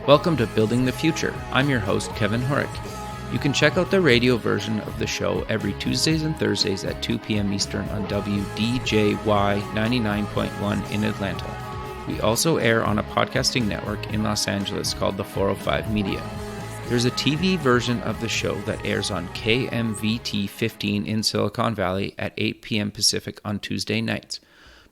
Welcome to Building the Future. I'm your host, Kevin Horick. You can check out the radio version of the show every Tuesdays and Thursdays at 2 p.m. Eastern on WDJY 99.1 in Atlanta. We also air on a podcasting network in Los Angeles called the 405 Media. There's a TV version of the show that airs on KMVT 15 in Silicon Valley at 8 p.m. Pacific on Tuesday nights.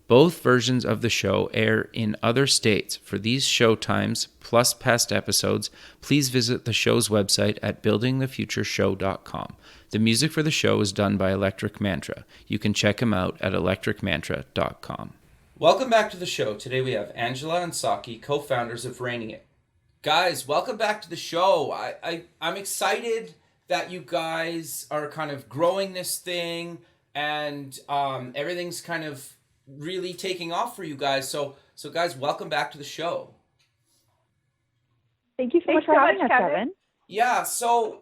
Both versions of the show air in other states. For these show times, plus past episodes, please visit the show's website at buildingthefutureshow.com. The music for the show is done by Electric Mantra. You can check him out at electricmantra.com. Welcome back to the show. Today we have Angela and Saki, co-founders of Reigningit. Guys, welcome back to the show. I'm excited that you guys are kind of growing this thing and everything's kind of really taking off for you guys. So guys, welcome back to the show. Thank you so much for having us, Kevin. Yeah, so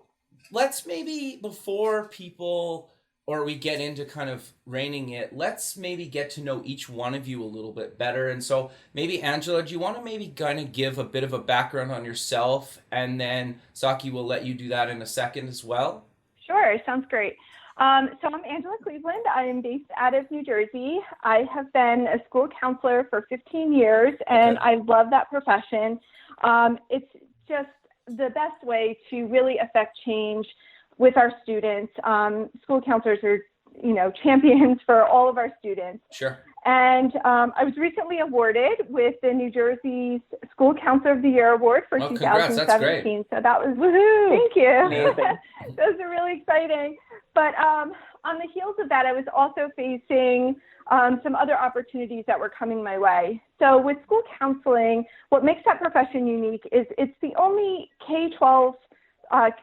let's maybe, before people or we get into kind of Reigningit, let's maybe get to know each one of you a little bit better. And so maybe Angela, do you want to maybe kind of give a bit of a background on yourself, and then Saki will let you do that in a second as well? Sure, sounds great. So I'm Angela Cleveland. I am based out of New Jersey. I have been a school counselor for 15 years, and I love that profession. It's just the best way to really affect change with our students. School counselors are, champions for all of our students. Sure. And I was recently awarded with the New Jersey's School Counselor of the Year Award for 2017. That's great. So that was, woohoo! Thank you. Yeah. Those are really exciting. But on the heels of that, I was also facing some other opportunities that were coming my way. So with school counseling, what makes that profession unique is it's the only K-12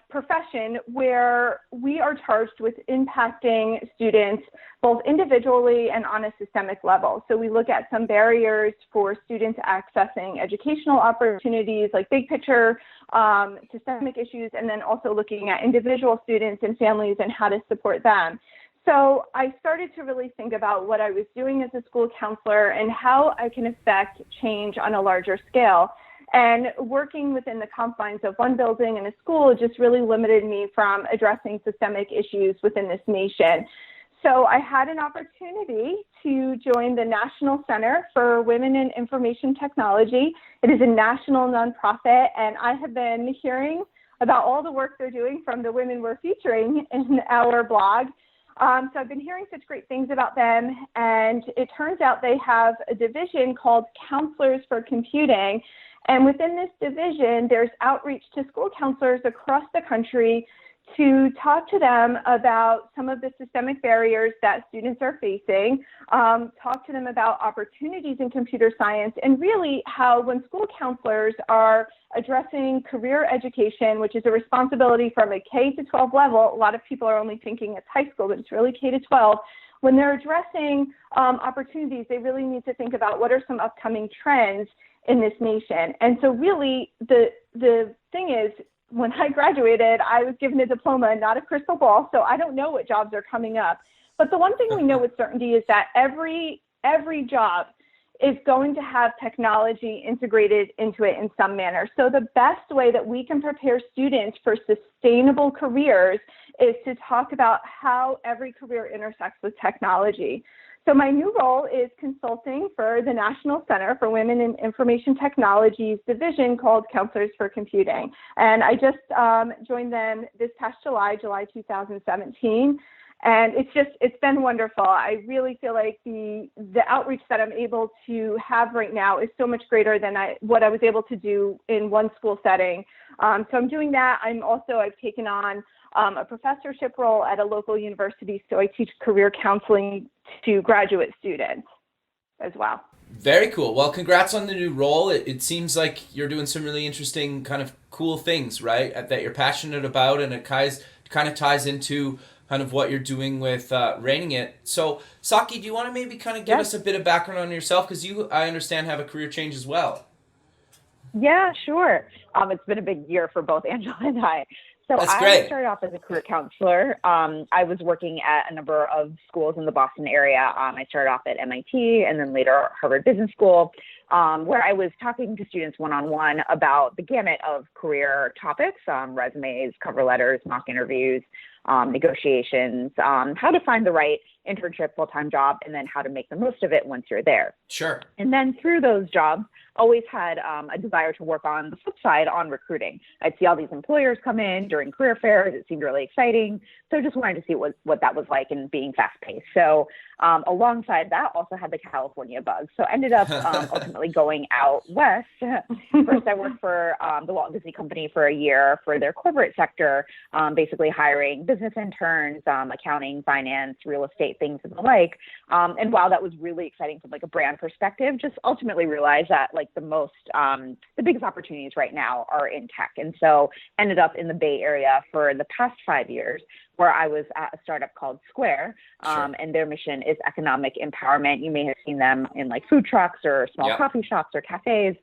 profession where we are charged with impacting students both individually and on a systemic level. So we look at some barriers for students accessing educational opportunities, like big picture systemic issues, and then also looking at individual students and families and how to support them. So I started to really think about what I was doing as a school counselor and how I can affect change on a larger scale. And working within the confines of one building and a school just really limited me from addressing systemic issues within this nation. So I had an opportunity to join the National Center for Women in Information Technology. It is a national nonprofit, and I have been hearing about all the work they're doing from the women we're featuring in our blog. So I've been hearing such great things about them, and it turns out they have a division called Counselors for Computing. And within this division, there's outreach to school counselors across the country to talk to them about some of the systemic barriers that students are facing, talk to them about opportunities in computer science, and really how when school counselors are addressing career education, which is a responsibility from a K-12 level, a lot of people are only thinking it's high school, but it's really K-12. When they're addressing opportunities, they really need to think about what are some upcoming trends in this nation. And so really the thing is, when I graduated, I was given a diploma, not a crystal ball, so I don't know what jobs are coming up. But the one thing we know with certainty is that every job is going to have technology integrated into it in some manner. So the best way that we can prepare students for sustainable careers is to talk about how every career intersects with technology. So my new role is consulting for the National Center for Women in Information Technology's division called Counselors for Computing. And I just joined them this past July 2017. And it's been wonderful. I really feel like the outreach that I'm able to have right now is so much greater than what I was able to do in one school setting. So I'm doing that. I've taken on a professorship role at a local university, so I teach career counseling to graduate students as well. Very cool. Well, congrats on the new role. It seems like you're doing some really interesting kind of cool things, right, that you're passionate about, and it kind of ties into kind of what you're doing with Reigningit. So, Saki, do you want to maybe kind of give us a bit of background on yourself? Because you, I understand, have a career change as well. Yeah, sure. It's been a big year for both Angela and I. So That's I great. started off as a career counselor. I was working at a number of schools in the Boston area. I started off at MIT and then later Harvard Business School. where I was talking to students one-on-one about the gamut of career topics, resumes, cover letters, mock interviews, negotiations, how to find the right internship, full-time job, and then how to make the most of it once you're there. Sure. And then through those jobs, always had a desire to work on the flip side on recruiting. I'd see all these employers come in during career fairs. It seemed really exciting. So just wanted to see what that was like and being fast-paced. So alongside that, also had the California bug. So ended up ultimately going out west. First, I worked for the Walt Disney Company for a year for their corporate sector, basically hiring business interns, accounting, finance, real estate, things of the like. And while that was really exciting from like a brand perspective, just ultimately realized that like the biggest opportunities right now are in tech. And so ended up in the Bay Area for the past 5 years, where I was at a startup called Square, and their mission is economic empowerment. You may have seen them in like food trucks or small coffee shops or cafes,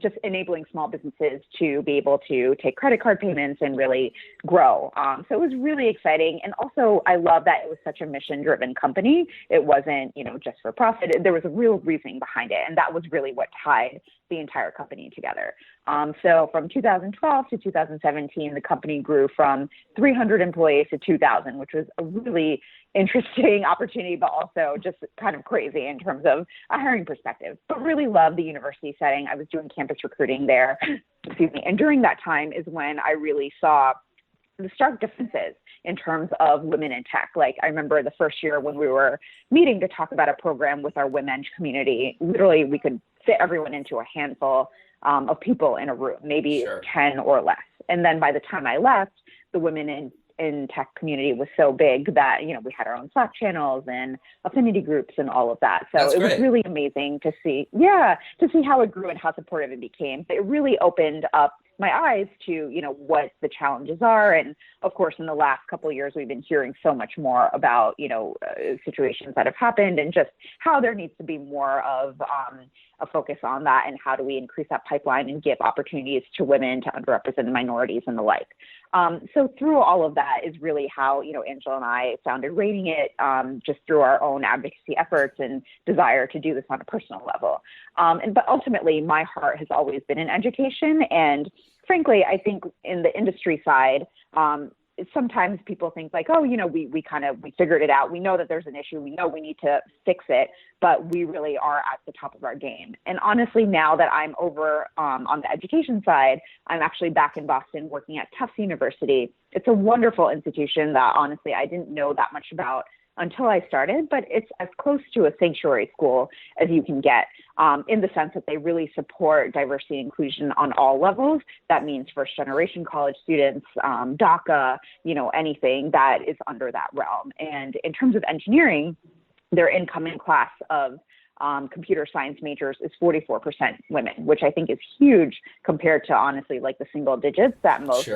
just enabling small businesses to be able to take credit card payments and really grow. So it was really exciting. And also I love that it was such a mission-driven company. It wasn't, just for profit. There was a real reasoning behind it. And that was really what tied the entire company together. So from 2012 to 2017, the company grew from 300 employees to 2,000, which was a really interesting opportunity, but also just kind of crazy in terms of a hiring perspective. But really loved the university setting. I was doing campus recruiting there. And during that time is when I really saw the stark differences in terms of women in tech. Like I remember the first year when we were meeting to talk about a program with our women's community, literally we could fit everyone into a handful of people in a room, maybe 10 or less. And then by the time I left, the women in tech community was so big that, we had our own Slack channels and affinity groups and all of that. So it was really amazing to see how it grew and how supportive it became. It really opened up my eyes to, what the challenges are. And of course, in the last couple of years, we've been hearing so much more about, situations that have happened and just how there needs to be more of a focus on that and how do we increase that pipeline and give opportunities to women, to underrepresented minorities and the like. So through all of that is really how, Angela and I founded Reigningit, just through our own advocacy efforts and desire to do this on a personal level. But ultimately, my heart has always been in education. And frankly, I think in the industry side, sometimes people think like, oh, we figured it out. We know that there's an issue. We know we need to fix it, but we really are at the top of our game. And honestly, now that I'm over on the education side, I'm actually back in Boston working at Tufts University. It's a wonderful institution that honestly, I didn't know that much about until I started, but it's as close to a sanctuary school as you can get, in the sense that they really support diversity and inclusion on all levels. That means first generation college students, DACA, anything that is under that realm. And in terms of engineering, their incoming class of computer science majors is 44% women, which I think is huge compared to honestly like the single digits that most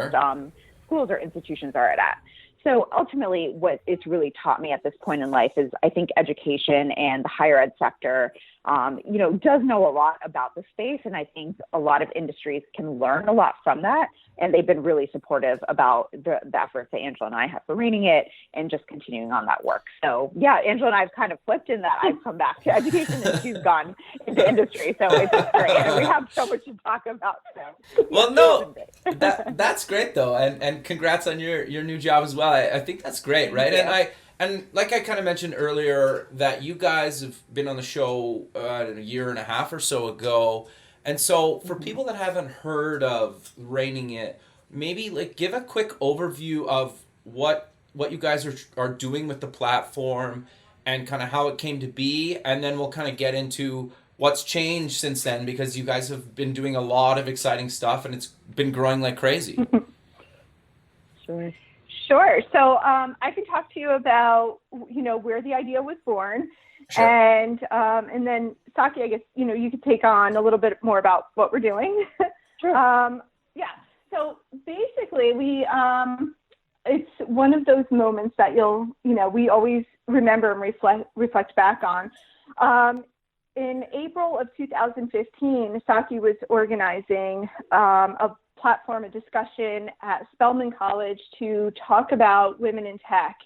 schools or institutions are at. So ultimately, what it's really taught me at this point in life is I think education and the higher ed sector, does know a lot about the space. And I think a lot of industries can learn a lot from that. And they've been really supportive about the efforts that Angela and I have for Reigningit and just continuing on that work. So yeah, Angela and I have kind of flipped in that I've come back to education and she's gone into industry. So it's just great. And we have so much to talk about. So, well, no, that's great though. And congrats on your new job as well. I think that's great, right? Yeah. And like I kind of mentioned earlier, that you guys have been on the show a year and a half or so ago. And so for people that haven't heard of Reigningit, maybe like give a quick overview of what you guys are doing with the platform and kind of how it came to be. And then we'll kind of get into what's changed since then, because you guys have been doing a lot of exciting stuff and it's been growing like crazy. Sure. So I can talk to you about, where the idea was born. Sure. And then Saki, I guess, you could take on a little bit more about what we're doing. Sure. So basically it's one of those moments that we always remember and reflect back on. In April of 2015, Saki was organizing a platform, a discussion at Spelman College to talk about women in tech.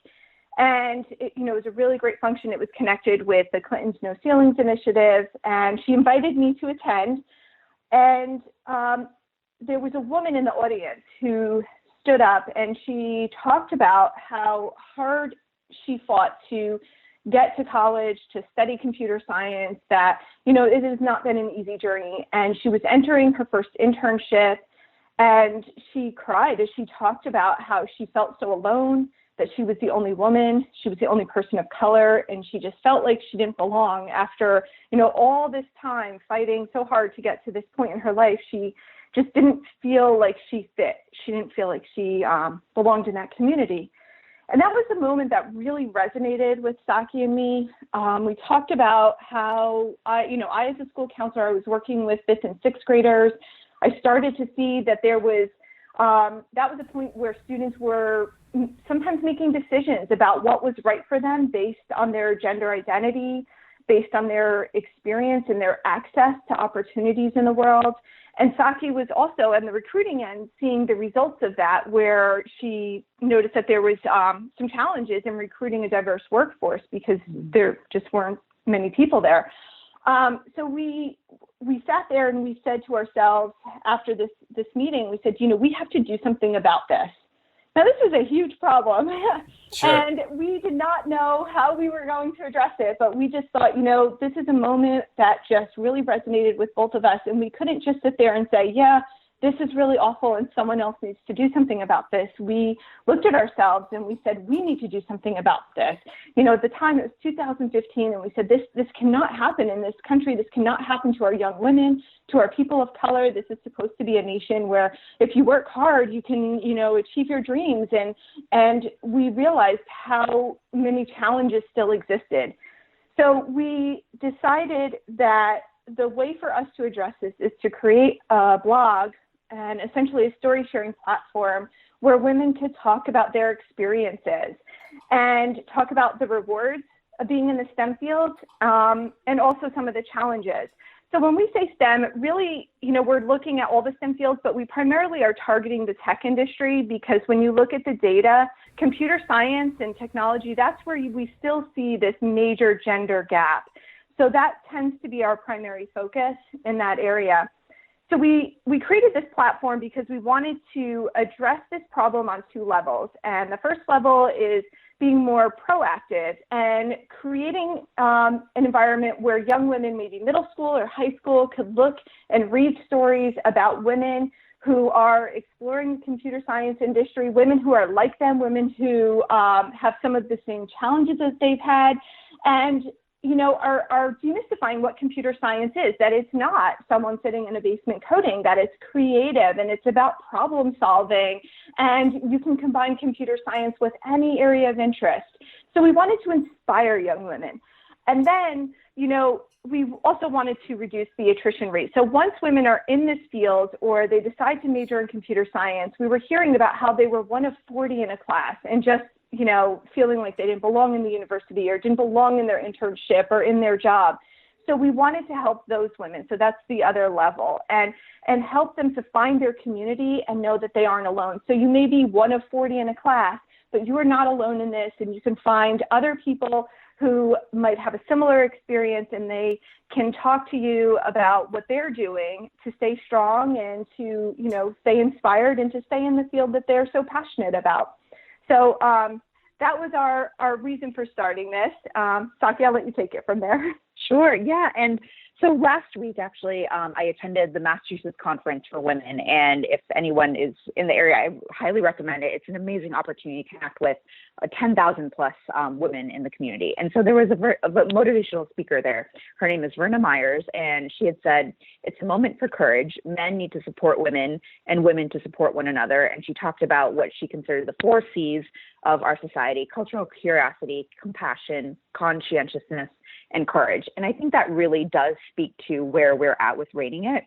And it was a really great function. It was connected with the Clinton's No Ceilings initiative, and she invited me to attend. And there was a woman in the audience who stood up, and she talked about how hard she fought to get to college, to study computer science, that, it has not been an easy journey. And she was entering her first internship, and she cried as she talked about how she felt so alone, that she was the only woman, she was the only person of color, and she just felt like she didn't belong after, all this time fighting so hard to get to this point in her life. She just didn't feel like she fit. She didn't feel like she belonged in that community. And that was the moment that really resonated with Saki and me. We talked about how I as a school counselor, I was working with 5th and 6th graders. I started to see that there was, that was a point where students were sometimes making decisions about what was right for them based on their gender identity, based on their experience and their access to opportunities in the world. And Saki was also on the recruiting end seeing the results of that, where she noticed that there was some challenges in recruiting a diverse workforce because there just weren't many people there. So we sat there and we said to ourselves after this meeting, we said, we have to do something about this. Now, this was a huge problem, Sure. And we did not know how we were going to address it, but we just thought, this is a moment that just really resonated with both of us, and we couldn't just sit there and say, yeah, this is really awful and someone else needs to do something about this. We looked at ourselves and we said, we need to do something about this. At the time it was 2015, and we said, this cannot happen in this country. This cannot happen to our young women, to our people of color. This is supposed to be a nation where if you work hard, you can, achieve your dreams. And we realized how many challenges still existed. So we decided that the way for us to address this is to create a blog and essentially a story sharing platform where women could talk about their experiences and talk about the rewards of being in the STEM field, and also some of the challenges. So when we say STEM, really, we're looking at all the STEM fields, but we primarily are targeting the tech industry because when you look at the data, computer science and technology, that's where we still see this major gender gap. So that tends to be our primary focus in that area. So we created this platform because we wanted to address this problem on 2 levels. And the first level is being more proactive and creating an environment where young women, maybe middle school or high school, could look and read stories about women who are exploring the computer science industry, women who are like them, women who have some of the same challenges as they've had, and are demystifying what computer science is, that it's not someone sitting in a basement coding, that it's creative and it's about problem solving, and you can combine computer science with any area of interest. So we wanted to inspire young women. And then, we also wanted to reduce the attrition rate. So once women are in this field or they decide to major in computer science, we were hearing about how they were one of 40 in a class and just feeling like they didn't belong in the university or didn't belong in their internship or in their job. So we wanted to help those women. So that's the other level, and help them to find their community and know that they aren't alone. So you may be one of 40 in a class, but you are not alone in this, and you can find other people who might have a similar experience, and they can talk to you about what they're doing to stay strong and to, stay inspired and to stay in the field that they're so passionate about. So that was our reason for starting this. Saki, I'll let you take it from there. Sure. Yeah. And so last week, actually, I attended the Massachusetts Conference for Women. And if anyone is in the area, I highly recommend it. It's an amazing opportunity to connect with 10,000 plus women in the community. And so there was a motivational speaker there. Her name is Verna Myers, and she had said, it's a moment for courage. Men need to support women and women to support one another. And she talked about what she considered the 4 C's of our society: cultural curiosity, compassion, conscientiousness, and courage. And I think that really does speak to where we're at with Reigningit.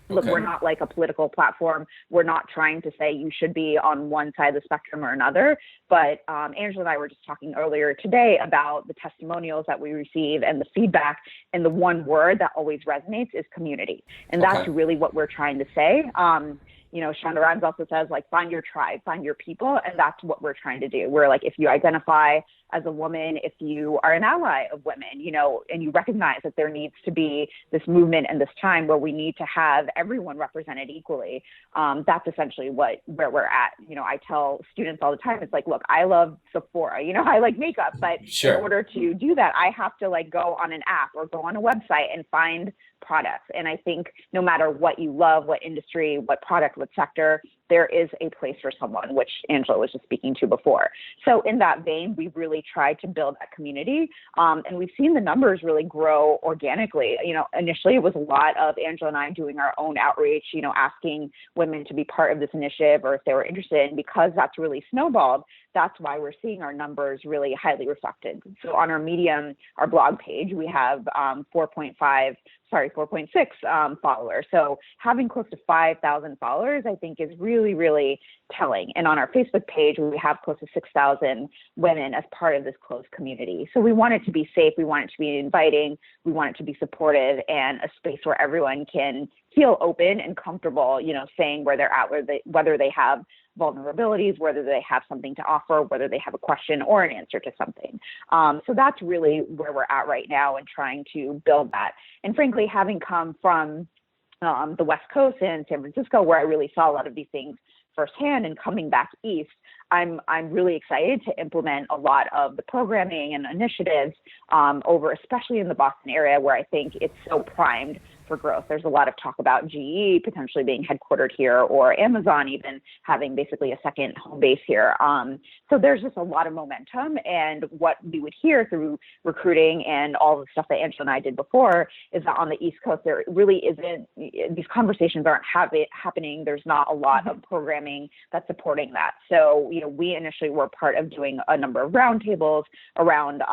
Look, we're not like a political platform. We're not trying to say you should be on one side of the spectrum or another. But Angela and I were just talking earlier today about the testimonials that we receive and the feedback. And the one word that always resonates is community. And that's really what we're trying to say. Shonda Rhimes also says, like, find your tribe, find your people. And that's what we're trying to do. We're like, if you identify as a woman, if you are an ally of women, and you recognize that there needs to be this movement and this time where we need to have everyone represented equally, that's essentially where we're at. I tell students all the time, it's like, look, I love Sephora, I like makeup, but Sure. in order to do that, I have to like go on an app or go on a website and find products. And I think no matter what you love, what industry, what product, what sector, there is a place for someone, which Angela was just speaking to before. So in that vein, we've really tried to build that community. And we've seen the numbers really grow organically. Initially it was a lot of Angela and I doing our own outreach, asking women to be part of this initiative or if they were interested. And because that's really snowballed, that's why we're seeing our numbers really highly reflected. So on our Medium, our blog page, we have 4.6 followers. So having close to 5,000 followers, I think, is really, really telling. And on our Facebook page, we have close to 6,000 women as part of this closed community. So we want it to be safe. We want it to be inviting. We want it to be supportive and a space where everyone can feel open and comfortable, saying where they're at, whether they have vulnerabilities, whether they have something to offer, whether they have a question or an answer to something. So that's really where we're at right now and trying to build that. And frankly, having come from the West Coast and San Francisco, where I really saw a lot of these things firsthand, and coming back east, I'm really excited to implement a lot of the programming and initiatives especially in the Boston area, where I think it's so primed for growth. There's a lot of talk about GE potentially being headquartered here, or Amazon even having basically a second home base here. So there's just a lot of momentum. And what we would hear through recruiting and all the stuff that Angela and I did before is that on the East Coast, there really isn't, these conversations aren't happening. There's not a lot of programming that's supporting that. So, we initially were part of doing a number of roundtables around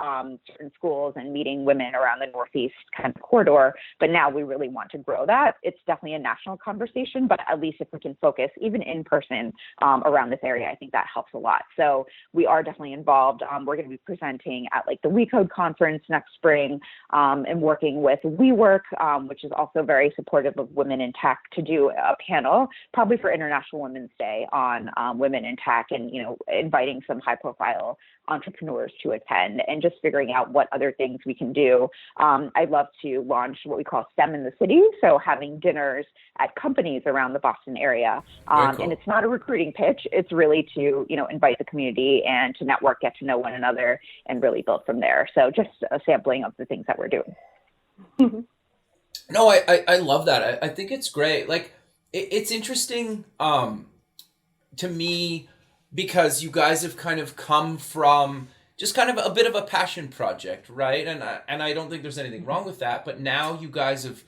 certain schools and meeting women around the Northeast kind of corridor. But now we really want to grow that. It's definitely a national conversation, but at least if we can focus even in person around this area, I think that helps a lot. So we are definitely involved. We're going to be presenting at like the WeCode conference next spring and working with WeWork, which is also very supportive of women in tech, to do a panel probably for International Women's Day on women in tech, and inviting some high profile entrepreneurs to attend and just figuring out what other things we can do. I'd love to launch what we call STEM in the city. So having dinners at companies around the Boston area. Cool. And it's not a recruiting pitch. It's really to, invite the community and to network, get to know one another, and really build from there. So just a sampling of the things that we're doing. No, I love that. I think it's great. Like, it's interesting to me, because you guys have kind of come from just kind of a bit of a passion project, right? And I don't think there's anything wrong with that. But now you guys have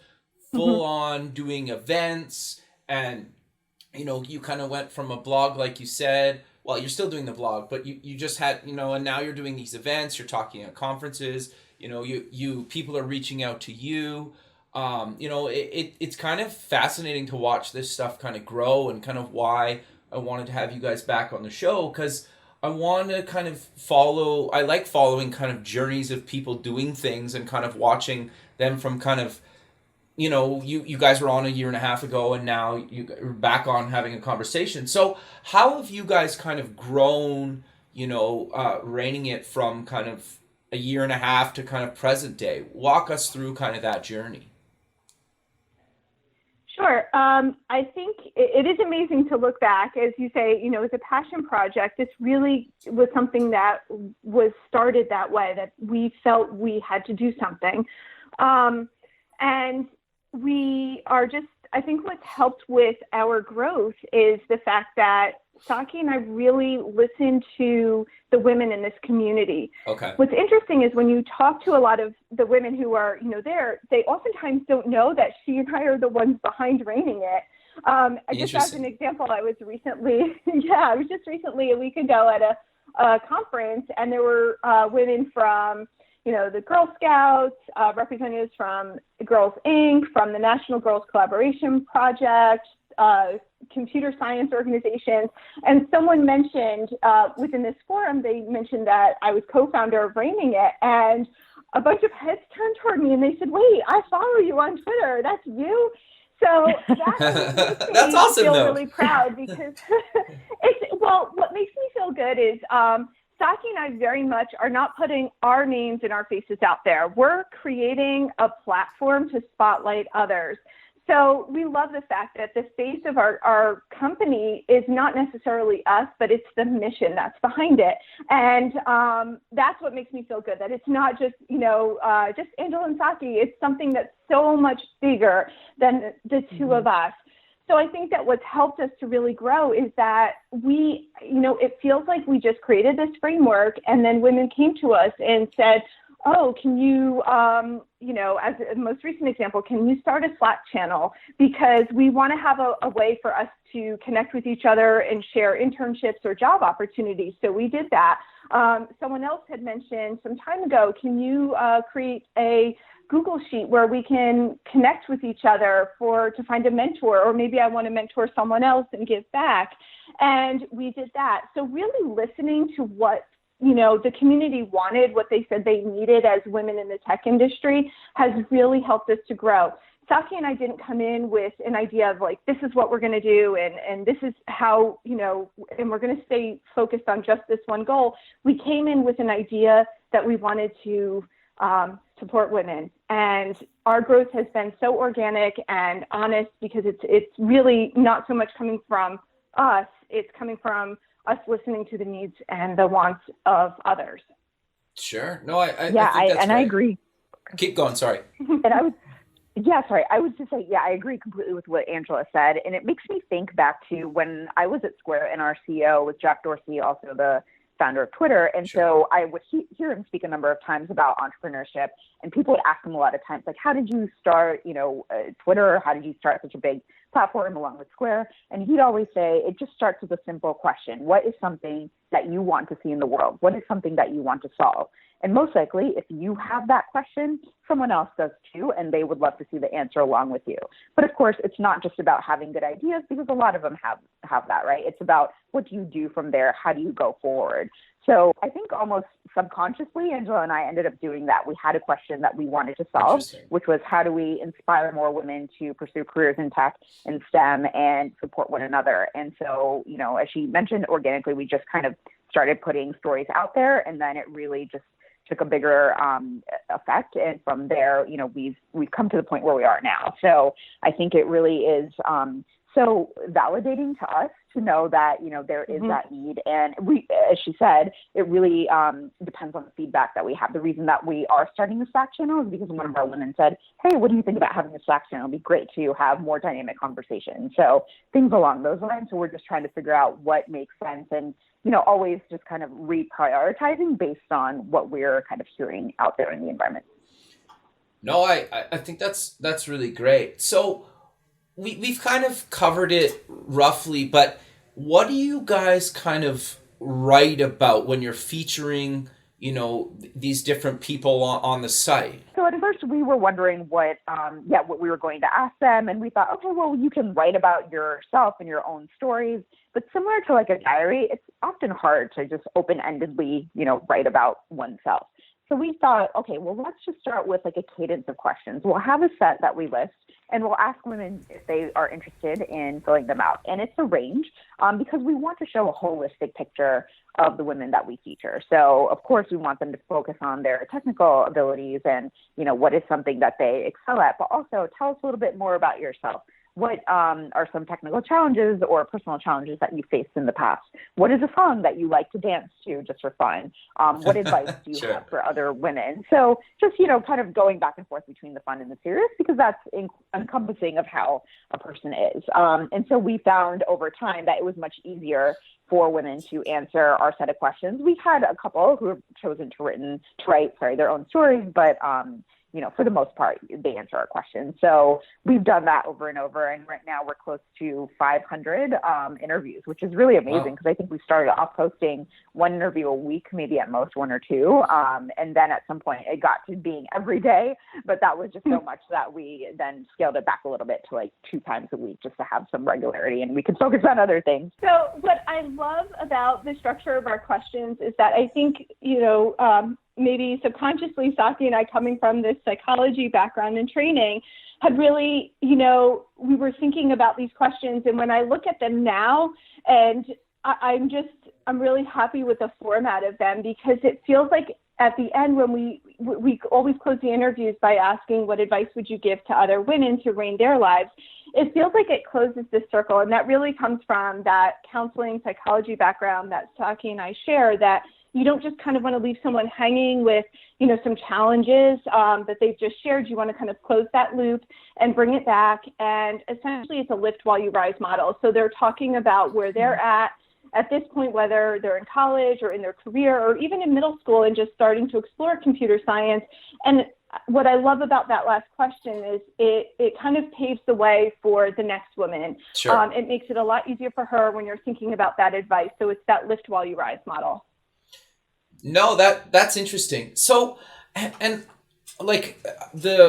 full on doing events, and you kind of went from a blog, like you said. Well, you're still doing the blog, but you just had, and now you're doing these events. You're talking at conferences. You people are reaching out to you. It's kind of fascinating to watch this stuff kind of grow, and kind of why I wanted to have you guys back on the show, because I want to kind of I like following kind of journeys of people doing things and kind of watching them from kind of, you guys were on a year and a half ago, and now you're back on having a conversation. So how have you guys kind of grown, Reigningit from kind of a year and a half to kind of present day? Walk us through kind of that journey. Sure. I think it is amazing to look back, as you say, as a passion project. This really was something that was started that way, that we felt we had to do something. And we are just, I think what's helped with our growth is the fact that Saki and I really listen to the women in this community. Okay. What's interesting is when you talk to a lot of the women who are, there, they oftentimes don't know that she and I are the ones behind Reigningit. Just as an example, I was just recently a week ago at a conference, and there were women from, the Girl Scouts, representatives from Girls Inc., from the National Girls Collaboration Project, computer science organizations. And someone mentioned within this forum, they mentioned that I was co-founder of Reigningit, and a bunch of heads turned toward me and they said, "Wait, I follow you on Twitter. That's you." So that makes me That's awesome, feel though. really proud because what makes me feel good is Saki and I very much are not putting our names and our faces out there. We're creating a platform to spotlight others. So we love the fact that the face of our company is not necessarily us, but it's the mission that's behind it. And that's what makes me feel good, that it's not just, just Angela and Saki. It's something that's so much bigger than the two of us. So I think that what's helped us to really grow is that we, it feels like we just created this framework and then women came to us and said, oh, can you, as a most recent example, can you start a Slack channel? Because we want to have a way for us to connect with each other and share internships or job opportunities. So we did that. Someone else had mentioned some time ago, can you create a Google Sheet where we can connect with each other to find a mentor, or maybe I want to mentor someone else and give back. And we did that. So really listening to what the community wanted, what they said they needed as women in the tech industry has really helped us to grow. Saki and I didn't come in with an idea of like, this is what we're going to do and this is how, and we're going to stay focused on just this one goal. We came in with an idea that we wanted to support women. And our growth has been so organic and honest because it's really not so much coming from us, it's coming from us listening to the needs and the wants of others. Sure. No, I think yeah, that's and right. I agree. Keep going. Sorry. And I would just say, I agree completely with what Angela said. And it makes me think back to when I was at Square and our CEO was Jack Dorsey, also the founder of Twitter. And so I would hear him speak a number of times about entrepreneurship, and people would ask him a lot of times, like, how did you start, Twitter? How did you start such a big platform along with Square? And he'd always say, it just starts with a simple question. What is something that you want to see in the world? What is something that you want to solve? And most likely, if you have that question, someone else does too, and they would love to see the answer along with you. But of course, it's not just about having good ideas, because a lot of them have that, right? It's about what do you do from there? How do you go forward? So I think almost subconsciously, Angela and I ended up doing that. We had a question that we wanted to solve, which was how do we inspire more women to pursue careers in tech and STEM and support one another? And so, as she mentioned, organically, we just kind of started putting stories out there, and then it really just took a bigger effect. And from there, we've come to the point where we are now. So I think it really is so validating to us to know that, there is that need. And we, as she said, it really depends on the feedback that we have. The reason that we are starting the Slack channel is because one of our women said, hey, what do you think about having a Slack channel? It'd be great to have more dynamic conversation. So things along those lines. So we're just trying to figure out what makes sense and, always just kind of reprioritizing based on what we're kind of hearing out there in the environment. No, I think that's really great. So we've kind of covered it roughly, but what do you guys kind of write about when you're featuring, these different people on the site? So at first we were wondering what we were going to ask them. And we thought, okay, well, you can write about yourself and your own stories. But similar to like a diary, it's often hard to just open-endedly, write about oneself. So we thought, okay, well, let's just start with like a cadence of questions. We'll have a set that we list, and we'll ask women if they are interested in filling them out. And it's a range because we want to show a holistic picture of the women that we feature. So, of course, we want them to focus on their technical abilities and, what is something that they excel at, but also tell us a little bit more about yourself. What are some technical challenges or personal challenges that you faced in the past? What is a song that you like to dance to just for fun? What advice do you have for other women? So just, kind of going back and forth between the fun and the serious, because that's encompassing of how a person is. And so we found over time that it was much easier for women to answer our set of questions. We've had a couple who have chosen to write their own stories, but for the most part, they answer our questions. So we've done that over and over. And right now we're close to 500 interviews, which is really amazing because I think we started off posting one interview a week, maybe at most one or two. And then at some point it got to being every day, but that was just so much that we then scaled it back a little bit to like 2 times a week just to have some regularity and we can focus on other things. So what I love about the structure of our questions is that I think, maybe subconsciously, Saki and I, coming from this psychology background and training, had really, we were thinking about these questions. And when I look at them now, and I'm really happy with the format of them, because it feels like at the end, when we always close the interviews by asking, what advice would you give to other women to reign their lives? It feels like it closes this circle. And that really comes from that counseling psychology background that Saki and I share, that you don't just kind of want to leave someone hanging with, some challenges that they've just shared. You want to kind of close that loop and bring it back. And essentially, it's a lift while you rise model. So they're talking about where they're at this point, whether they're in college or in their career or even in middle school and just starting to explore computer science. And what I love about that last question is it kind of paves the way for the next woman. Sure. It makes it a lot easier for her when you're thinking about that advice. So it's that lift while you rise model. No, that's interesting. So, and like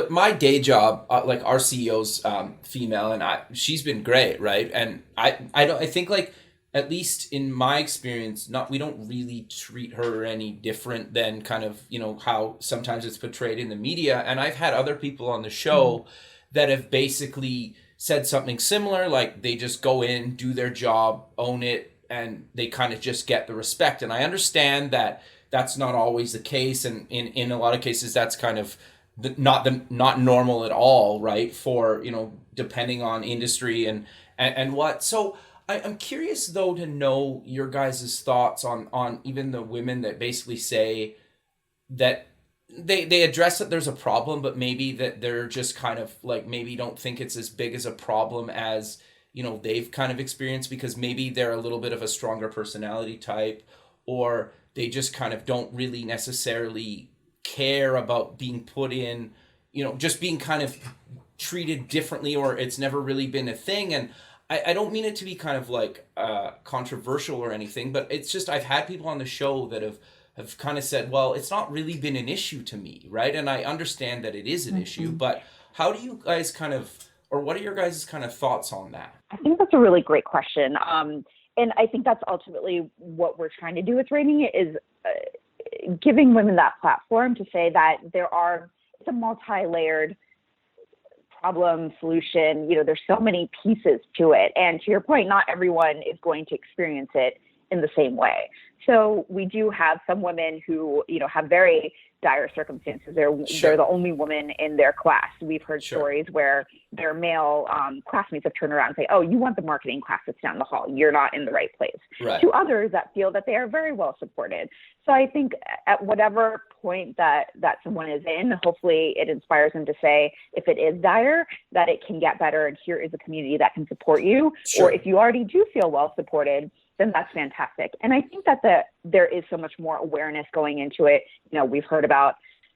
my day job, like our CEO's female, and she's been great, right? And I think, like, at least in my experience, we don't really treat her any different than kind of, how sometimes it's portrayed in the media. And I've had other people on the show that have basically said something similar, like they just go in, do their job, own it, and they kind of just get the respect. And I understand that that's not always the case, and in a lot of cases that's kind of not normal at all, right? For depending on industry and what. So I'm curious though to know your guys' thoughts on even the women that basically say that they address that there's a problem, but maybe that they're just kind of like maybe don't think it's as big as a problem as they've kind of experienced, because maybe they're a little bit of a stronger personality type, or they just kind of don't really necessarily care about being put in, just being kind of treated differently, or it's never really been a thing. And I don't mean it to be kind of like controversial or anything, but it's just I've had people on the show that have kind of said, well, it's not really been an issue to me, right? And I understand that it is an issue, but how do you guys what are your guys' kind of thoughts on that? I think that's a really great question. And I think that's ultimately what we're trying to do with Reigningit, is giving women that platform to say that it's a multi-layered problem, solution. There's so many pieces to it. And to your point, not everyone is going to experience it in the same way. So we do have some women who, have very dire circumstances. They're the only woman in their class. We've heard stories where their male classmates have turned around and say, oh, you want the marketing class that's down the hall. You're not in the right place. Right. To others that feel that they are very well supported. So I think at whatever point that someone is in, hopefully it inspires them to say, if it is dire, that it can get better, and here is a community that can support you. Sure. Or if you already do feel well supported, then that's fantastic. And I think that there is so much more awareness going into it. We've heard about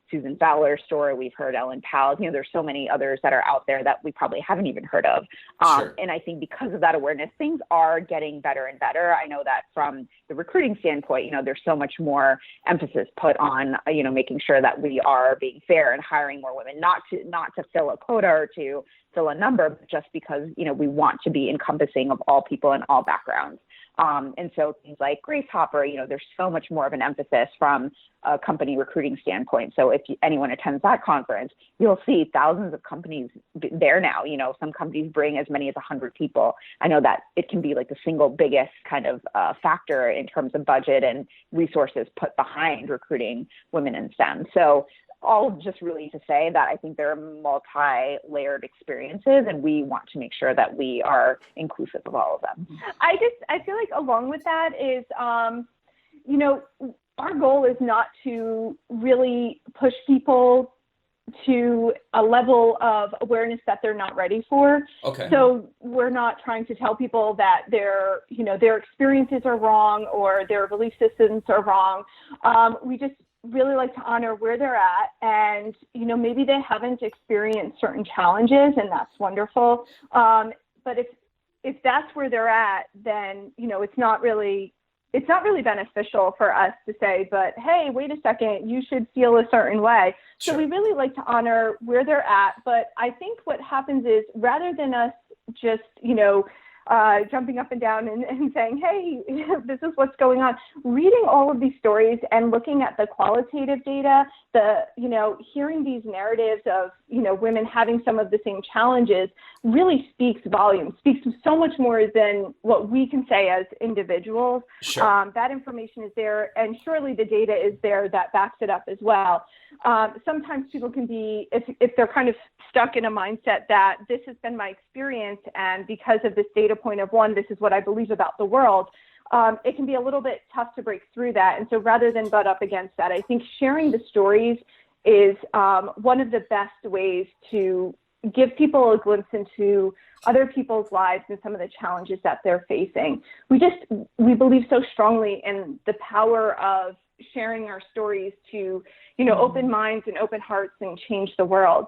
Susan Fowler's story. We've heard Ellen Powell's. There's so many others that are out there that we probably haven't even heard of. Sure. And I think because of that awareness, things are getting better and better. I know that from the recruiting standpoint, there's so much more emphasis put on, making sure that we are being fair and hiring more women, not to fill a quota or to fill a number, but just because, we want to be encompassing of all people in all backgrounds. And so things like Grace Hopper, there's so much more of an emphasis from a company recruiting standpoint. So if anyone attends that conference, you'll see thousands of companies there now. Some companies bring as many as 100 people. I know that it can be like the single biggest kind of factor in terms of budget and resources put behind recruiting women in STEM. So all just really to say that I think there are multi-layered experiences, and we want to make sure that we are inclusive of all of them. I feel like along with that is, our goal is not to really push people to a level of awareness that they're not ready for. Okay. So we're not trying to tell people that their experiences are wrong or their belief systems are wrong. We just really like to honor where they're at, and maybe they haven't experienced certain challenges, and that's wonderful. But if that's where they're at, then it's not really beneficial for us to say, but hey, wait a second, you should feel a certain way. Sure. So we really like to honor where they're at. But I think what happens is, rather than us just jumping up and down and saying, hey, this is what's going on. Reading all of these stories and looking at the qualitative data, hearing these narratives of, women having some of the same challenges really speaks volumes, speaks so much more than what we can say as individuals. Sure. That information is there, and surely the data is there that backs it up as well. Sometimes people can be, if they're kind of stuck in a mindset that this has been my experience, and because of this data point of one, this is what I believe about the world, it can be a little bit tough to break through that. And so rather than butt up against that, I think sharing the stories is one of the best ways to give people a glimpse into other people's lives and some of the challenges that they're facing. We believe so strongly in the power of sharing our stories to, open minds and open hearts and change the world.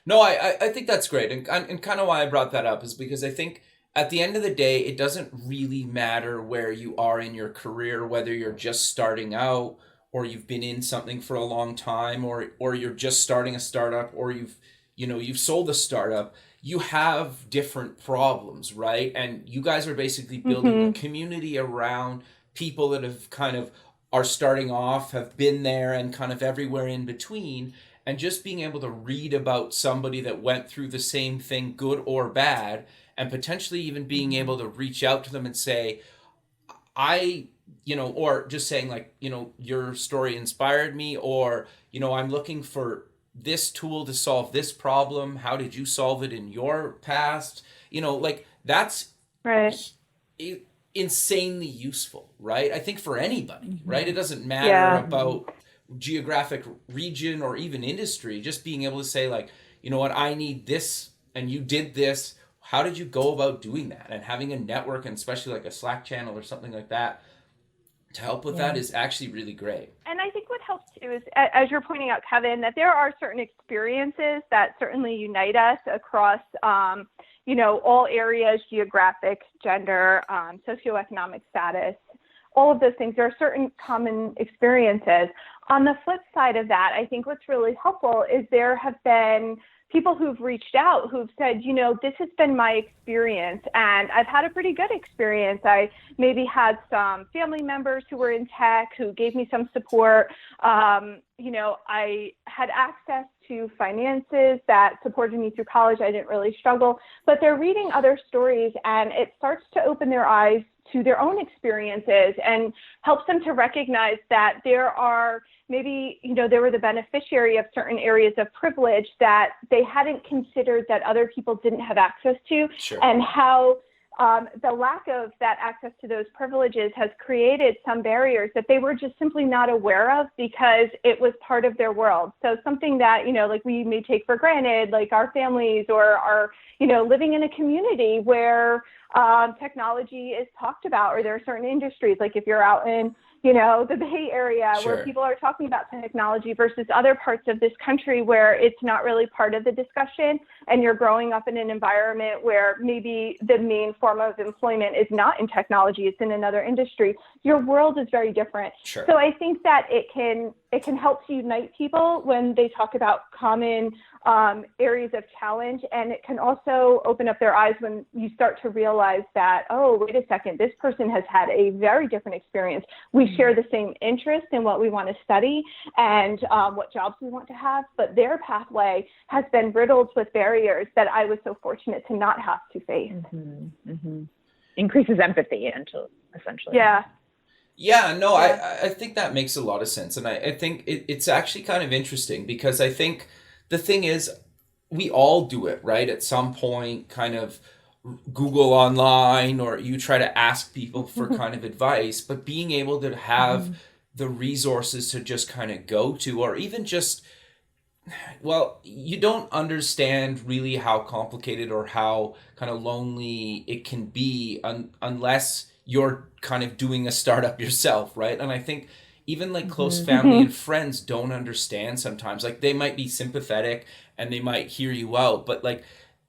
No, I think that's great. And kind of why I brought that up is because I think at the end of the day, it doesn't really matter where you are in your career, whether you're just starting out or you've been in something for a long time, or you're just starting a startup, or you've sold a startup. You have different problems, right? And you guys are basically building a community around people that have kind of are starting off, have been there, and kind of everywhere in between. And just being able to read about somebody that went through the same thing, good or bad, and potentially even being able to reach out to them and say, or just saying like, your story inspired me, or, I'm looking for this tool to solve this problem. How did you solve it in your past? That's right. Insanely useful, right? I think for anybody, right? It doesn't matter about geographic region or even industry, just being able to say like, I need this and you did this. How did you go about doing that? And having a network, and especially like a Slack channel or something like that to help with that is actually really great. And I think what helps too is, as you're pointing out, Kevin, that there are certain experiences that certainly unite us across, all areas, geographic, gender, socioeconomic status, all of those things. There are certain common experiences. On the flip side of that, I think what's really helpful is there have been people who've reached out who've said, this has been my experience and I've had a pretty good experience. I maybe had some family members who were in tech who gave me some support. I had access to finances that supported me through college. I didn't really struggle, but they're reading other stories and it starts to open their eyes to their own experiences and helps them to recognize that there are maybe, they were the beneficiary of certain areas of privilege that they hadn't considered that other people didn't have access to. Sure. And how the lack of that access to those privileges has created some barriers that they were just simply not aware of because it was part of their world. So something that, like we may take for granted, like our families or our, living in a community where technology is talked about, or there are certain industries, like if you're out in, the Bay Area, Sure. where people are talking about technology versus other parts of this country where it's not really part of the discussion, and you're growing up in an environment where maybe the main form of employment is not in technology, it's in another industry. Your world is very different. Sure. So I think that it can help to unite people when they talk about common areas of challenge, and it can also open up their eyes when you start to realize that, oh, wait a second, this person has had a very different experience. We share the same interest in what we want to study and what jobs we want to have, but their pathway has been riddled with barriers that I was so fortunate to not have to face. Increases empathy essentially. Yeah. Yeah, no, I think that makes a lot of sense. And I think it's actually kind of interesting because I think the thing is, we all do it, right? At some point, kind of Google online, or you try to ask people for kind of advice, but being able to have the resources to just kind of go to, or even just, well, you don't understand really how complicated or how kind of lonely it can be unless you're kind of doing a startup yourself, right? And I think even like close family and friends don't understand sometimes. Like they might be sympathetic and they might hear you out, but like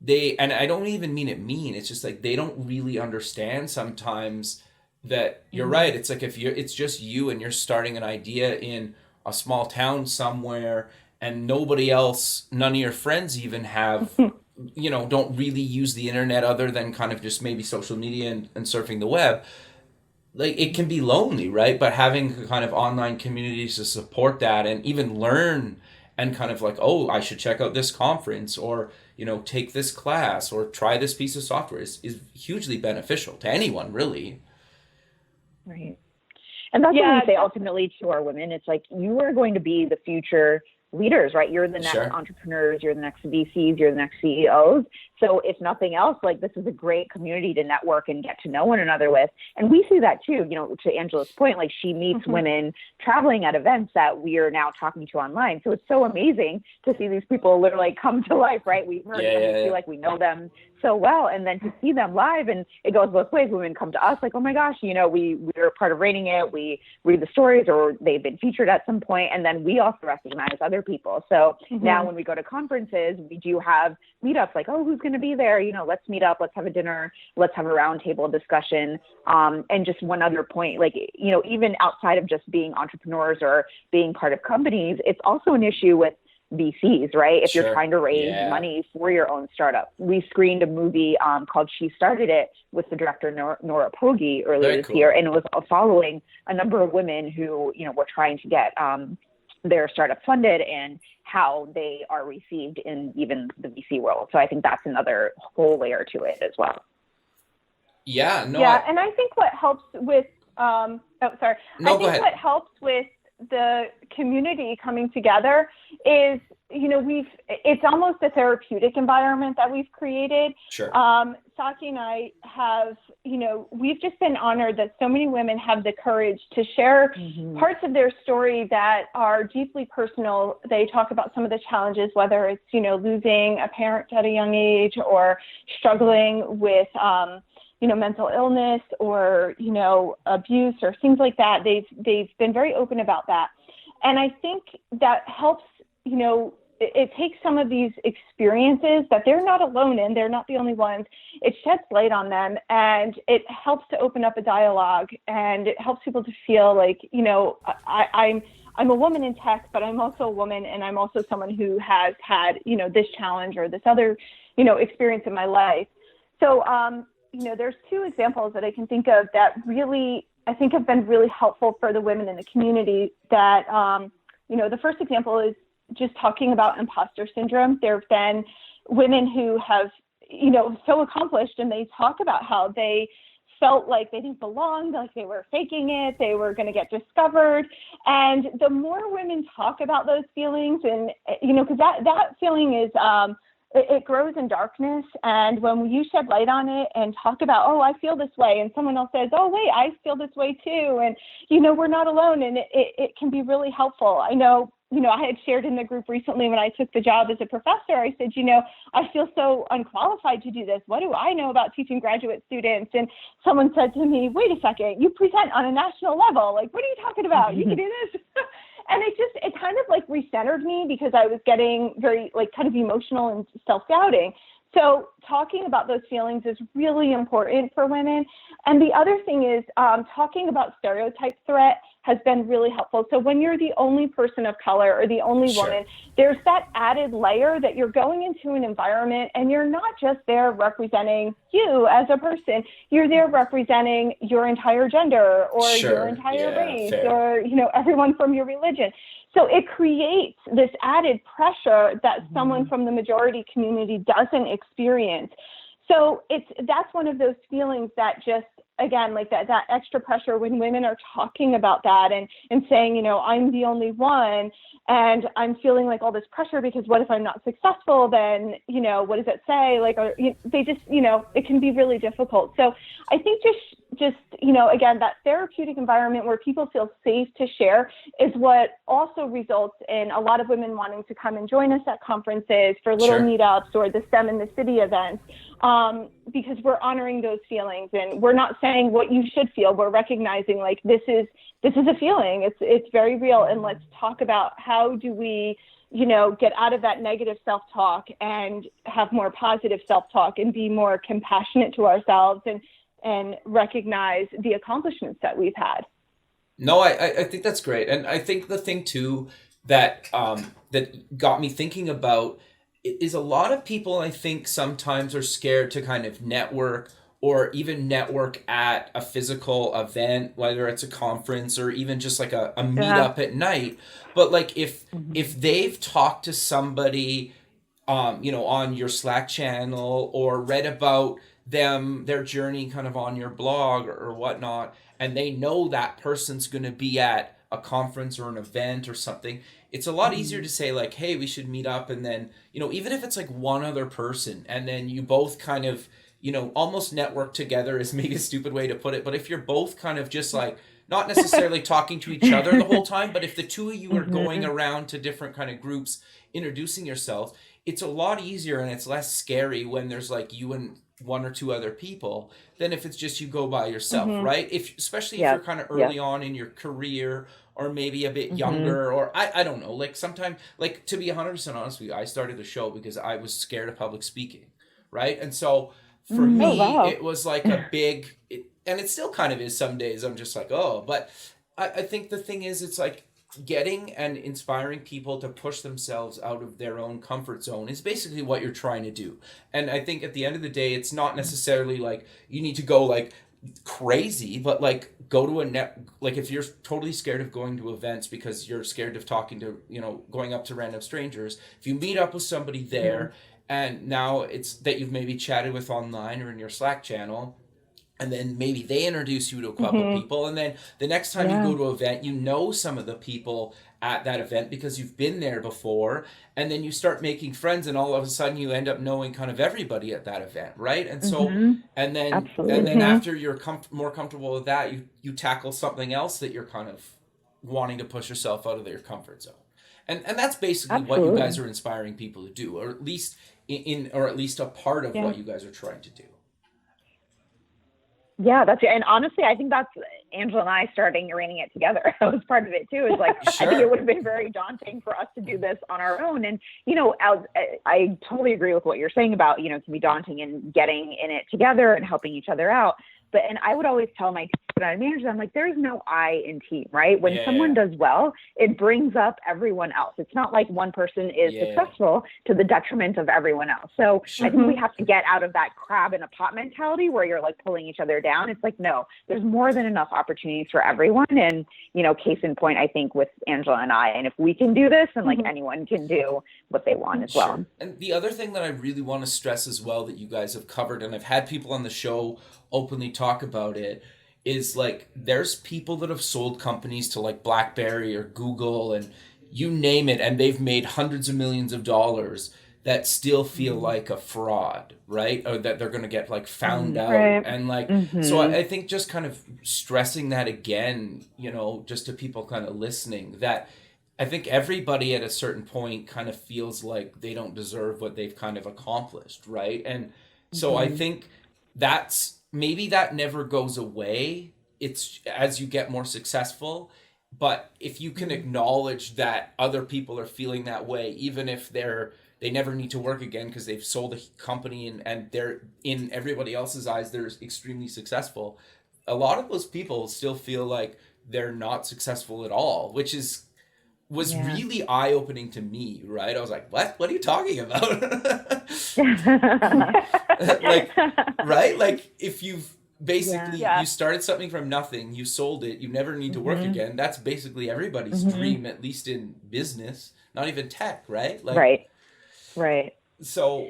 and I don't even mean it mean, it's just like they don't really understand sometimes that you're right. It's like it's just you and you're starting an idea in a small town somewhere, and none of your friends even have don't really use the internet other than kind of just maybe social media and surfing the web, like it can be lonely, right? But having kind of online communities to support that and even learn and kind of like, oh, I should check out this conference or, take this class or try this piece of software is hugely beneficial to anyone, really. Right. And that's what we say ultimately to our women. It's like, you are going to be the future leaders, right? You're the next entrepreneurs, you're the next VCs, you're the next CEOs. So if nothing else, like, this is a great community to network and get to know one another with. And we see that too, to Angela's point, like, she meets women traveling at events that we are now talking to online. So it's so amazing to see these people literally come to life, right? We feel like we know them so well. And then to see them live, and it goes both ways. Women come to us like, oh my gosh, we're part of Reigningit. We read the stories, or they've been featured at some point. And then we also recognize other people. So now when we go to conferences, we do have meetups like, oh, who's going to be there? Let's meet up, let's have a dinner, let's have a roundtable discussion. And just one other point, like, even outside of just being entrepreneurs or being part of companies, it's also an issue with VCs, right? If you're trying to raise money for your own startup. We screened a movie called She Started It with the director Nora Pogi earlier this year, and it was following a number of women who, were trying to get their startup funded and how they are received in even the VC world. So I think that's another whole layer to it as well. And I think what helps with what helps with the community coming together is, it's almost a therapeutic environment that we've created. Saki and I have, we've just been honored that so many women have the courage to share parts of their story that are deeply personal. They talk about some of the challenges, whether it's, losing a parent at a young age or struggling with, mental illness or, abuse or things like that. They've been very open about that. And I think that helps, it takes some of these experiences that they're not alone in, they're not the only ones. It sheds light on them, and it helps to open up a dialogue, and it helps people to feel like, I'm a woman in tech, but I'm also a woman, and I'm also someone who has had, this challenge or this other, experience in my life. So, there's two examples that I can think of that really, I think, have been really helpful for the women in the community. That, the first example is just talking about imposter syndrome. There have been women who have, so accomplished, and they talk about how they felt like they didn't belong, like they were faking it, they were going to get discovered. And the more women talk about those feelings, and, because that feeling is, it grows in darkness. And when you shed light on it and talk about, oh, I feel this way, and someone else says, oh, wait, I feel this way too. And, we're not alone. And it can be really helpful. I know, I had shared in the group recently when I took the job as a professor, I said, I feel so unqualified to do this. What do I know about teaching graduate students? And someone said to me, wait a second, you present on a national level. Like, what are you talking about? You can do this. And it kind of like recentered me, because I was getting very kind of emotional and self-doubting. So talking about those feelings is really important for women. And the other thing is talking about stereotype threat has been really helpful. So when you're the only person of color or the only woman, there's that added layer that you're going into an environment and you're not just there representing you as a person, you're there representing your entire gender or your entire race or, everyone from your religion. So it creates this added pressure that someone from the majority community doesn't experience. So that's one of those feelings that just, again, like that extra pressure when women are talking about that and saying, I'm the only one and I'm feeling like all this pressure because what if I'm not successful? Then, what does it say? They just, it can be really difficult. So I think just, again, that therapeutic environment where people feel safe to share is what also results in a lot of women wanting to come and join us at conferences for little meetups or the STEM in the City events, because we're honoring those feelings and we're not saying what you should feel. We're recognizing like this is a feeling. It's very real, and let's talk about how do we get out of that negative self-talk and have more positive self-talk and be more compassionate to ourselves and recognize the accomplishments that we've had. No, I think that's great. And I think the thing too that that got me thinking about is a lot of people, I think, sometimes are scared to kind of network, or even network at a physical event, whether it's a conference or even just like a Yeah. meetup at night. But like Mhm. if they've talked to somebody, on your Slack channel, or read about their journey kind of on your blog, or whatnot, and they know that person's going to be at a conference or an event or something, it's a lot easier to Mhm. say like, hey, we should meet up. And then, even if it's like one other person, and then you both kind of, almost network together is maybe a stupid way to put it. But if you're both kind of just like, not necessarily talking to each other the whole time, but if the two of you are going Mhm. around to different kind of groups, introducing yourselves, it's a lot easier and it's less scary when there's like you and one or two other people than if it's just you go by yourself, Mhm. right? Especially if you're Yep. kind of early Yep. on in your career, or maybe a bit Mhm. younger, or I don't know, like sometimes, like, to be 100% honest with you, I started the show because I was scared of public speaking, right? And so for Oh, me wow. it was like a big and it still kind of is. Some days I'm just like, oh, but I think the thing is, it's like getting and inspiring people to push themselves out of their own comfort zone is basically what you're trying to do. And I think at the end of the day, it's not necessarily like you need to go like crazy, but like go to a net, like if you're totally scared of going to events because you're scared of talking to, going up to random strangers, if you meet up with somebody Mhm. there, and now it's that you've maybe chatted with online or in your Slack channel, and then maybe they introduce you to a couple Mhm. people, and then the next time you Yeah. go to an event, some of the people at that event because you've been there before, and then you start making friends, and all of a sudden you end up knowing kind of everybody at that event, right? And so, Mhm. and then Absolutely. Mhm. after you're more comfortable with that, you tackle something else that you're kind of wanting to push yourself out of your comfort zone. And that's basically what you guys Absolutely. are inspiring people to do, or at least or at least a part of Yeah. what you guys are trying to do. Yeah, that's it. And honestly, I think that's Angela and I starting Reigningit together. That was part of it too. Is like I think it Sure. would have been very daunting for us to do this on our own. And as I totally agree with what you're saying about it can be daunting and getting in it together and helping each other out. And I would always tell my managers, I'm like, there's no I in team, right? When Yeah, someone yeah, does well, it brings up everyone else. It's not like one person is yeah, yeah. successful to the detriment of everyone else. So I Sure. think we Mhm. have to get out of that crab in a pot mentality where you're like pulling each other down. It's like, no, there's more than enough opportunities for everyone. And, case in point, I think with Angela and I, and if we can do this, then like Mhm. anyone can do what they want as well. Sure. And the other thing that I really want to stress as well that you guys have covered, and I've had people on the show openly talk about it, is like there's people that have sold companies to like BlackBerry or Google and you name it, and they've made hundreds of millions of dollars that still feel Mm-hmm. like a fraud, right? Or that they're going to get like found Mm-hmm. out. Right. And like, so Mm-hmm. I think just kind of stressing that again, just to people kind of listening, that I think everybody at a certain point kind of feels like they don't deserve what they've kind of accomplished, right? And so I Mm-hmm. think that's maybe that never goes away. It's as you get more successful, but if you can acknowledge that other people are feeling that way, even if they never need to work again because they've sold a company, and they're in everybody else's eyes they're extremely successful, a lot of those people still feel like they're not successful at all, which was Yeah. really eye opening to me, right? I was like, what? What are you talking about? Like, right? Like, if you've Yeah. basically Yeah. you started something from nothing, you sold it, you never need to work Mm-hmm. again. That's basically everybody's Mm-hmm. dream, at least in business, not even tech, right? Like, Right. Right. so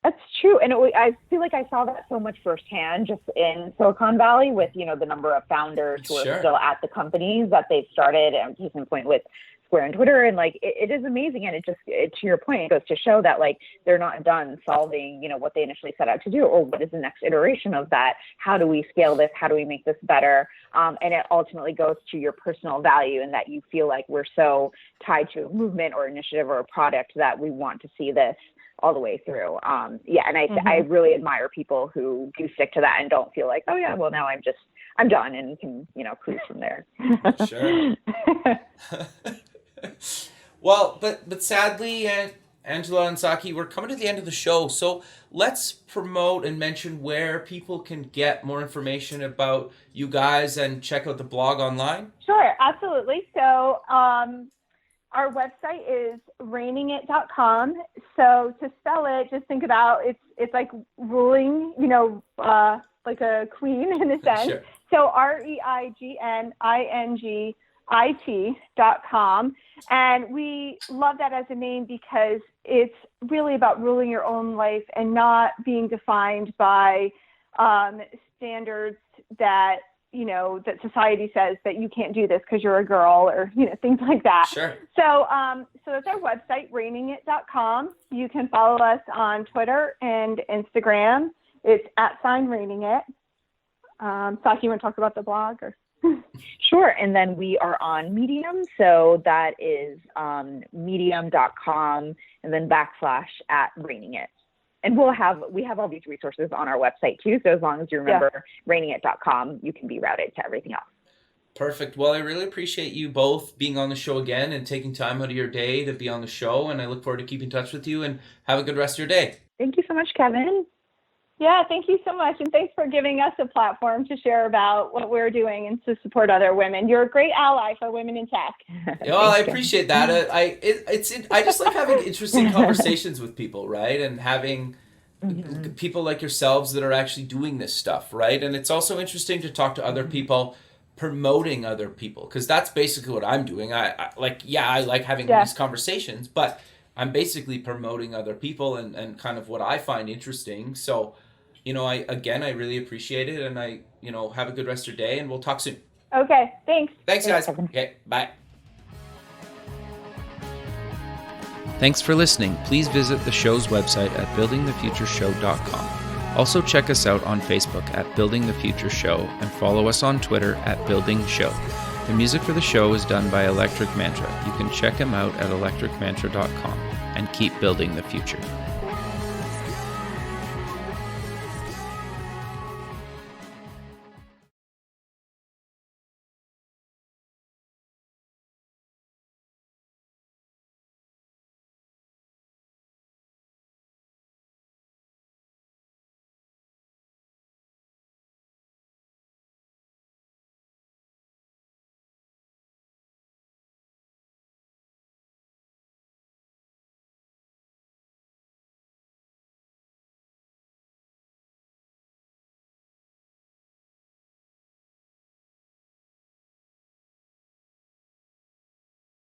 That's true. And I feel like I saw that so much firsthand just in Silicon Valley with, the number of founders who are sure. still at the companies that they've started, and case in point with Square and Twitter. And like, it is amazing. And to your point, it goes to show that like, they're not done solving, what they initially set out to do, or what is the next iteration of that? How do we scale this? How do we make this better? And it ultimately goes to your personal value, and that you feel like we're so tied to a movement or initiative or a product that we want to see this all the way through. Yeah. And I Mhm. really admire people who do stick to that and don't feel like, oh yeah, well now I'm done and can, cruise from there. Sure. Well, but sadly, Angela and Saki, we're coming to the end of the show. So let's promote and mention where people can get more information about you guys and check out the blog online. Sure, absolutely. So Our website is reigningit.com. So to spell it, just think about it's like ruling, like a queen in a sense. Sure. So reigningit.com. And we love that as a name because it's really about ruling your own life and not being defined by standards that that society says that you can't do this because you're a girl or, things like that. Sure. So that's our website, reigningit.com. You can follow us on Twitter and Instagram. It's @reigningit. Saki, you want to talk about the blog? Or? Sure. And then we are on Medium. So that is medium.com and then /@reigningit. And we have all these resources on our website too. So as long as you remember reigningit.com, you can be routed to everything else. Perfect. Well, I really appreciate you both being on the show again and taking time out of your day to be on the show. And I look forward to keeping in touch with you, and have a good rest of your day. Thank you so much, Kevin. Yeah, thank you so much. And thanks for giving us a platform to share about what we're doing and to support other women. You're a great ally for women in tech. Well, I appreciate that. I just like having interesting conversations with people, right? And having people like yourselves that are actually doing this stuff, right? And it's also interesting to talk to other people promoting other people, because that's basically what I'm doing. I like having these conversations, but I'm basically promoting other people and kind of what I find interesting. So, I really appreciate it, and I have a good rest of your day, and we'll talk soon. Okay, thanks. Thanks, guys. Okay, bye. Thanks for listening. Please visit the show's website at buildingthefutureshow.com. Also check us out on Facebook at Building the Future Show and follow us on Twitter at Building Show. The music for the show is done by Electric Mantra. You can check him out at electricmantra.com and keep building the future.